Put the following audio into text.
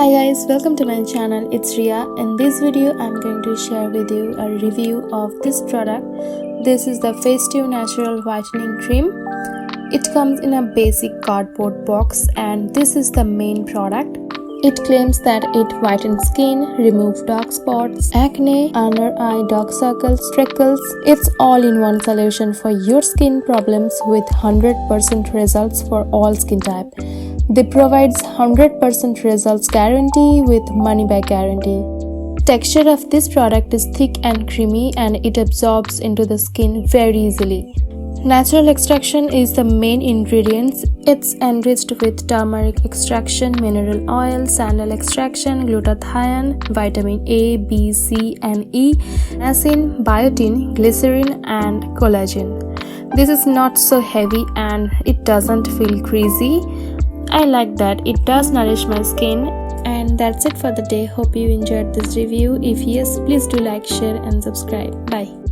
Hi guys, welcome to my channel. It's Riya. In this video I'm going to share with you a review of this product. This is the FaceTune Natural Whitening Cream. It comes in a basic cardboard box and this is the main product. It claims that it whitens skin, removes dark spots, acne, under eye dark circles, freckles. It's all-in-one solution for your skin problems with 100% results for all skin type. They provides 100% results guarantee with money back guarantee. Texture of this product is thick and creamy and it absorbs into the skin very easily. Natural extraction is the main ingredients. It's enriched with turmeric extraction, mineral oil, sandal extraction, glutathione, vitamin A, B, C and E, niacin, biotin, glycerin and collagen. This is not so heavy and it doesn't feel greasy. I like that it does nourish my skin. And that's it for the day. Hope you enjoyed this review. If yes, please do like, share and subscribe. Bye.